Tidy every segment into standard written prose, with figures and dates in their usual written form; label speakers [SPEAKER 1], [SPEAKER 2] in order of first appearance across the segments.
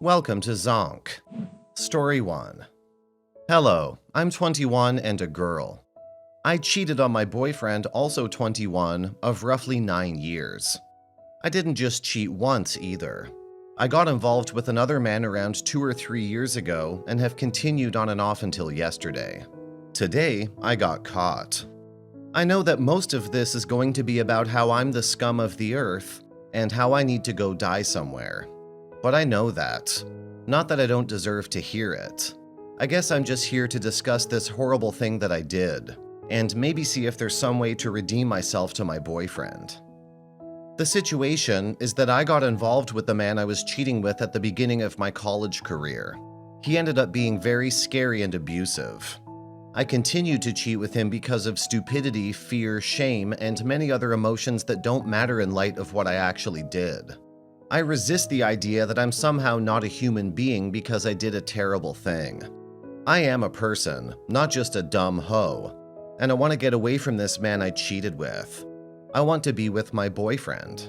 [SPEAKER 1] Welcome to Zonk. Story 1. Hello, I'm 21 and a girl. I cheated on my boyfriend, also 21, of roughly 9 years. I didn't just cheat once either. I got involved with another man around 2 or 3 years ago and have continued on and off until yesterday. Today, I got caught. I know that most of this is going to be about how I'm the scum of the earth and how I need to go die somewhere. But I know that. Not that I don't deserve to hear it. I guess I'm just here to discuss this horrible thing that I did, and maybe see if there's some way to redeem myself to my boyfriend. The situation is that I got involved with the man I was cheating with at the beginning of my college career. He ended up being very scary and abusive. I continued to cheat with him because of stupidity, fear, shame, and many other emotions that don't matter in light of what I actually did. I resist the idea that I'm somehow not a human being because I did a terrible thing. I am a person, not just a dumb hoe, and I want to get away from this man I cheated with. I want to be with my boyfriend.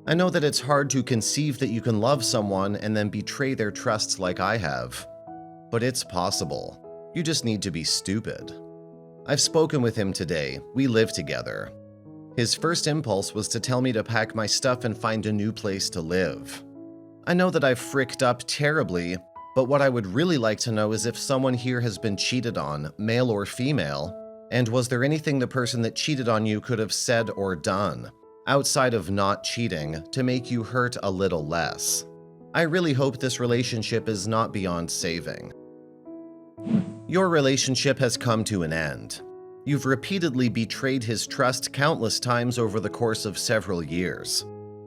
[SPEAKER 1] I know that it's hard to conceive that you can love someone and then betray their trusts like I have. But it's possible. You just need to be stupid. I've spoken with him today. We live together. His first impulse was to tell me to pack my stuff and find a new place to live. I know that I've fricked up terribly, but what I would really like to know is if someone here has been cheated on, male or female, and was there anything the person that cheated on you could have said or done, outside of not cheating, to make you hurt a little less? I really hope this relationship is not beyond saving. Your relationship has come to an end. You've repeatedly betrayed his trust countless times over the course of several years.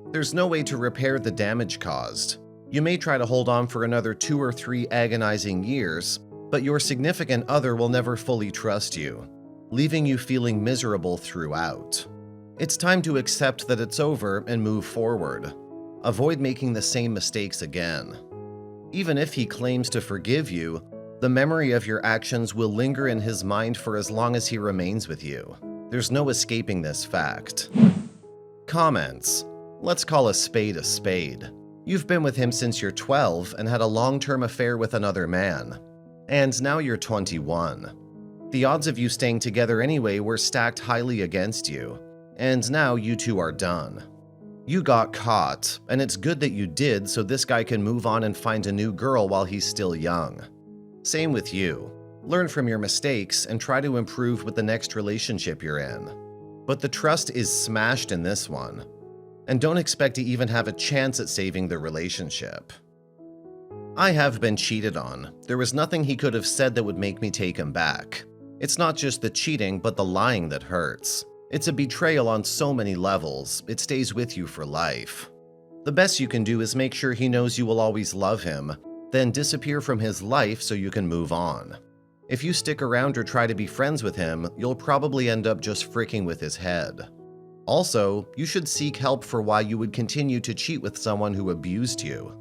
[SPEAKER 1] There's no way to repair the damage caused. You may try to hold on for another 2 or 3 agonizing years, but your significant other will never fully trust you, leaving you feeling miserable throughout. It's time to accept that it's over and move forward. Avoid making the same mistakes again. Even if he claims to forgive you, the memory of your actions will linger in his mind for as long as he remains with you. There's no escaping this fact. Comments. Let's call a spade a spade. You've been with him since you're 12 and had a long-term affair with another man. And now you're 21. The odds of you staying together anyway were stacked highly against you. And now you two are done. You got caught, and it's good that you did so this guy can move on and find a new girl while he's still young. Same with you. Learn from your mistakes and try to improve with the next relationship you're in. But the trust is smashed in this one. And don't expect to even have a chance at saving the relationship. I have been cheated on. There was nothing he could have said that would make me take him back. It's not just the cheating, but the lying that hurts. It's a betrayal on so many levels. It stays with you for life. The best you can do is make sure he knows you will always love him, then disappear from his life so you can move on. If you stick around or try to be friends with him, you'll probably end up just freaking with his head. Also, you should seek help for why you would continue to cheat with someone who abused you.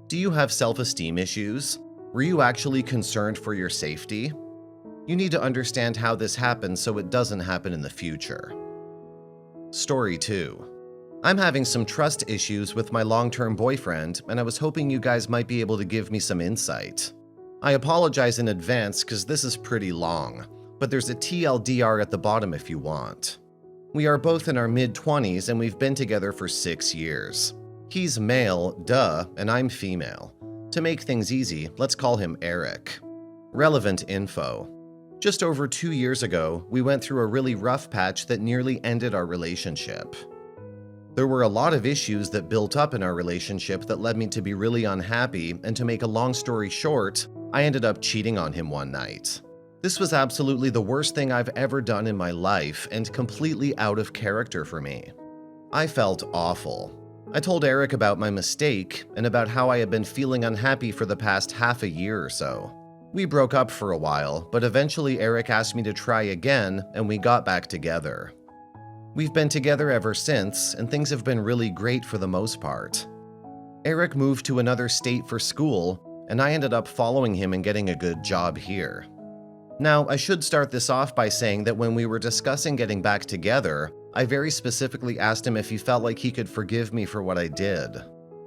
[SPEAKER 1] Do you have self-esteem issues? Were you actually concerned for your safety? You need to understand how this happened so it doesn't happen in the future. Story 2. I'm having some trust issues with my long-term boyfriend, and I was hoping you guys might be able to give me some insight. I apologize in advance because this is pretty long, but there's a TLDR at the bottom if you want. We are both in our mid-20s and we've been together for 6 years. He's male, duh, and I'm female. To make things easy, let's call him Eric. Relevant info. Just over 2 years ago, we went through a really rough patch that nearly ended our relationship. There were a lot of issues that built up in our relationship that led me to be really unhappy, and to make a long story short, I ended up cheating on him one night. This was absolutely the worst thing I've ever done in my life and completely out of character for me. I felt awful. I told Eric about my mistake and about how I had been feeling unhappy for the past half a year or so. We broke up for a while, but eventually Eric asked me to try again and we got back together. We've been together ever since, and things have been really great for the most part. Eric moved to another state for school, and I ended up following him and getting a good job here. Now, I should start this off by saying that when we were discussing getting back together, I very specifically asked him if he felt like he could forgive me for what I did.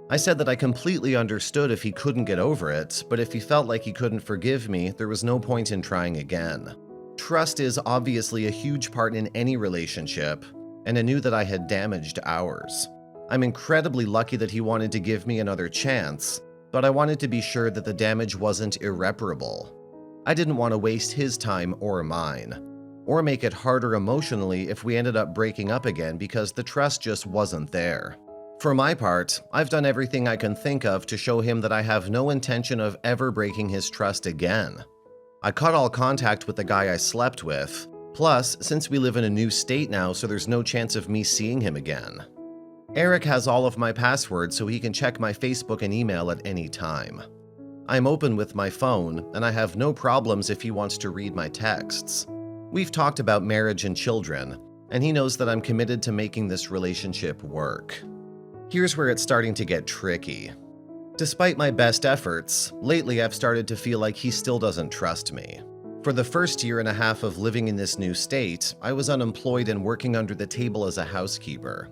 [SPEAKER 1] I said that I completely understood if he couldn't get over it, but if he felt like he couldn't forgive me, there was no point in trying again. Trust is obviously a huge part in any relationship, and I knew that I had damaged ours. I'm incredibly lucky that he wanted to give me another chance, but I wanted to be sure that the damage wasn't irreparable. I didn't want to waste his time or mine, or make it harder emotionally if we ended up breaking up again because the trust just wasn't there. For my part, I've done everything I can think of to show him that I have no intention of ever breaking his trust again. I cut all contact with the guy I slept with, plus, since we live in a new state now, so there's no chance of me seeing him again. Eric has all of my passwords so he can check my Facebook and email at any time. I'm open with my phone, and I have no problems if he wants to read my texts. We've talked about marriage and children, and he knows that I'm committed to making this relationship work. Here's where it's starting to get tricky. Despite my best efforts, lately I've started to feel like he still doesn't trust me. For the first year and a half of living in this new state, I was unemployed and working under the table as a housekeeper.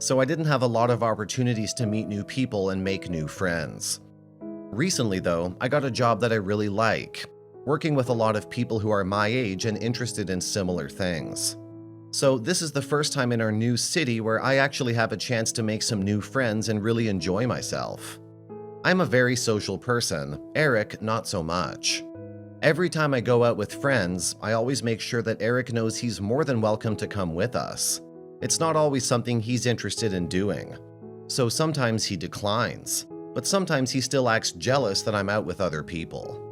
[SPEAKER 1] So I didn't have a lot of opportunities to meet new people and make new friends. Recently though, I got a job that I really like, working with a lot of people who are my age and interested in similar things. So this is the first time in our new city where I actually have a chance to make some new friends and really enjoy myself. I'm a very social person, Eric not so much. Every time I go out with friends, I always make sure that Eric knows he's more than welcome to come with us. It's not always something he's interested in doing. So sometimes he declines, but sometimes he still acts jealous that I'm out with other people.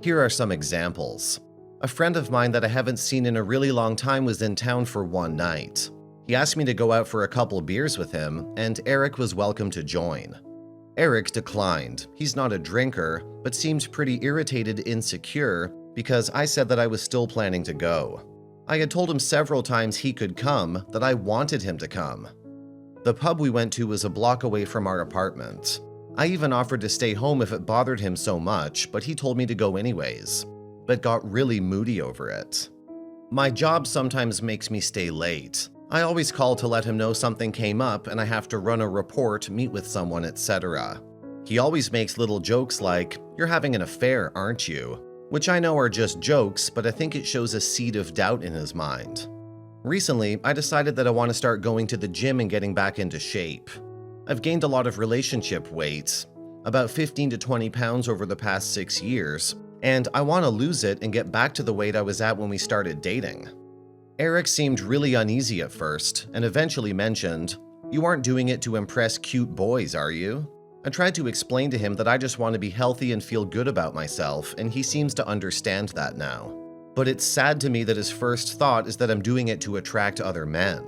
[SPEAKER 1] Here are some examples. A friend of mine that I haven't seen in a really long time was in town for one night. He asked me to go out for a couple beers with him, and Eric was welcome to join. Eric declined. He's not a drinker, but seemed pretty irritated, insecure, because I said that I was still planning to go. I had told him several times he could come, that I wanted him to come. The pub we went to was a block away from our apartment. I even offered to stay home if it bothered him so much, but he told me to go anyways, but got really moody over it. My job sometimes makes me stay late. I always call to let him know something came up and I have to run a report, meet with someone, etc. He always makes little jokes like, "You're having an affair, aren't you?" Which I know are just jokes, but I think it shows a seed of doubt in his mind. Recently, I decided that I want to start going to the gym and getting back into shape. I've gained a lot of relationship weight, about 15 to 20 pounds over the past 6 years, and I want to lose it and get back to the weight I was at when we started dating. Eric seemed really uneasy at first, and eventually mentioned, "You aren't doing it to impress cute boys, are you?" I tried to explain to him that I just want to be healthy and feel good about myself, and he seems to understand that now. But it's sad to me that his first thought is that I'm doing it to attract other men.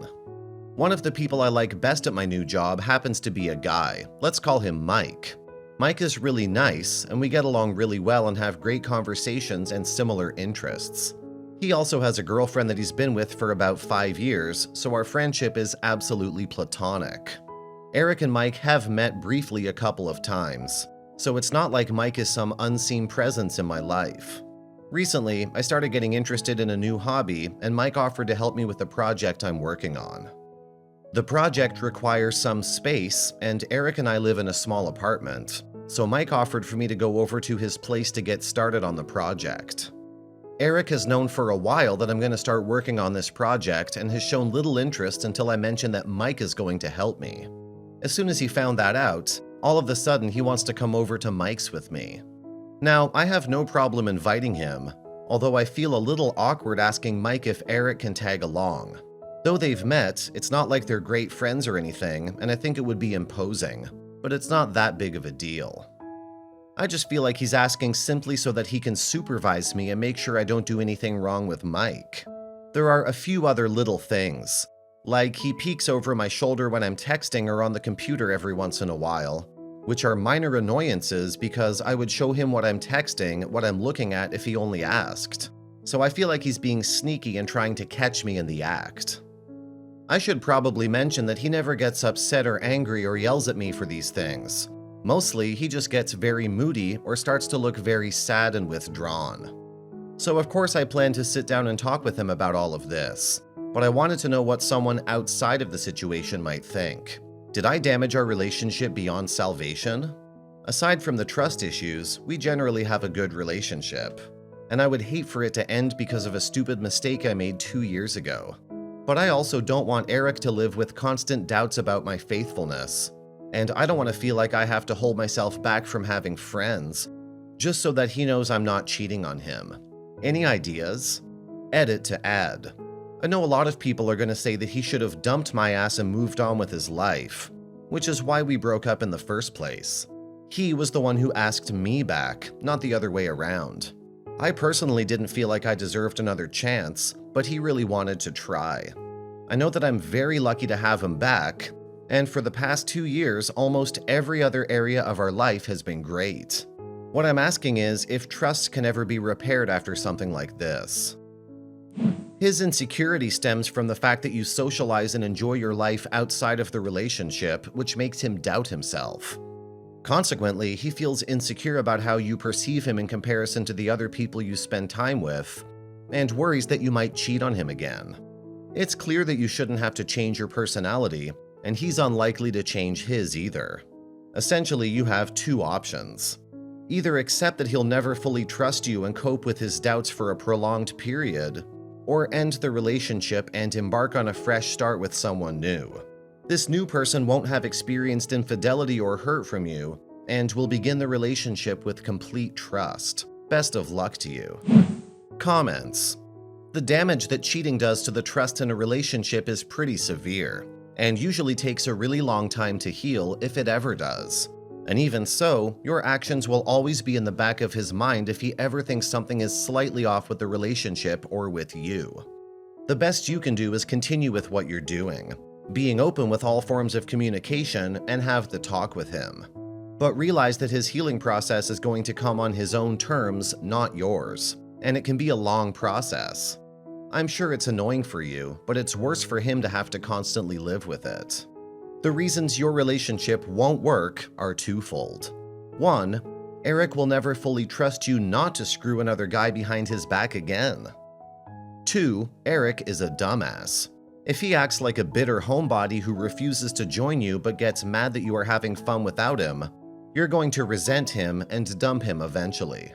[SPEAKER 1] One of the people I like best at my new job happens to be a guy. Let's call him Mike. Mike is really nice, and we get along really well and have great conversations and similar interests. He also has a girlfriend that he's been with for about 5 years, so our friendship is absolutely platonic. Eric and Mike have met briefly a couple of times, so it's not like Mike is some unseen presence in my life. Recently, I started getting interested in a new hobby, and Mike offered to help me with a project I'm working on. The project requires some space, and Eric and I live in a small apartment, so Mike offered for me to go over to his place to get started on the project. Eric has known for a while that I'm going to start working on this project and has shown little interest until I mentioned that Mike is going to help me. As soon as he found that out, all of a sudden he wants to come over to Mike's with me. Now, I have no problem inviting him, although I feel a little awkward asking Mike if Eric can tag along. Though they've met, it's not like they're great friends or anything, and I think it would be imposing, but it's not that big of a deal. I just feel like he's asking simply so that he can supervise me and make sure I don't do anything wrong with Mike. There are a few other little things, like he peeks over my shoulder when I'm texting or on the computer every once in a while, which are minor annoyances because I would show him what I'm texting, what I'm looking at if he only asked. So I feel like he's being sneaky and trying to catch me in the act. I should probably mention that he never gets upset or angry or yells at me for these things. Mostly, he just gets very moody or starts to look very sad and withdrawn. So of course I plan to sit down and talk with him about all of this, but I wanted to know what someone outside of the situation might think. Did I damage our relationship beyond salvation? Aside from the trust issues, we generally have a good relationship, and I would hate for it to end because of a stupid mistake I made 2 years ago. But I also don't want Eric to live with constant doubts about my faithfulness, and I don't want to feel like I have to hold myself back from having friends, just so that he knows I'm not cheating on him. Any ideas? Edit to add. I know a lot of people are going to say that he should have dumped my ass and moved on with his life, which is why we broke up in the first place. He was the one who asked me back, not the other way around. I personally didn't feel like I deserved another chance, but he really wanted to try. I know that I'm very lucky to have him back, and for the past 2 years, almost every other area of our life has been great. What I'm asking is if trust can ever be repaired after something like this. His insecurity stems from the fact that you socialize and enjoy your life outside of the relationship, which makes him doubt himself. Consequently, he feels insecure about how you perceive him in comparison to the other people you spend time with, and worries that you might cheat on him again. It's clear that you shouldn't have to change your personality, and he's unlikely to change his either. Essentially, you have 2 options. Either accept that he'll never fully trust you and cope with his doubts for a prolonged period, or end the relationship and embark on a fresh start with someone new. This new person won't have experienced infidelity or hurt from you, and will begin the relationship with complete trust. Best of luck to you. Comments. The damage that cheating does to the trust in a relationship is pretty severe, and usually takes a really long time to heal if it ever does. And even so, your actions will always be in the back of his mind if he ever thinks something is slightly off with the relationship or with you. The best you can do is continue with what you're doing, being open with all forms of communication, and have the talk with him. But realize that his healing process is going to come on his own terms, not yours, and it can be a long process. I'm sure it's annoying for you, but it's worse for him to have to constantly live with it. The reasons your relationship won't work are twofold. 1. Eric will never fully trust you not to screw another guy behind his back again. 2. Eric is a dumbass. If he acts like a bitter homebody who refuses to join you but gets mad that you are having fun without him, you're going to resent him and dump him eventually.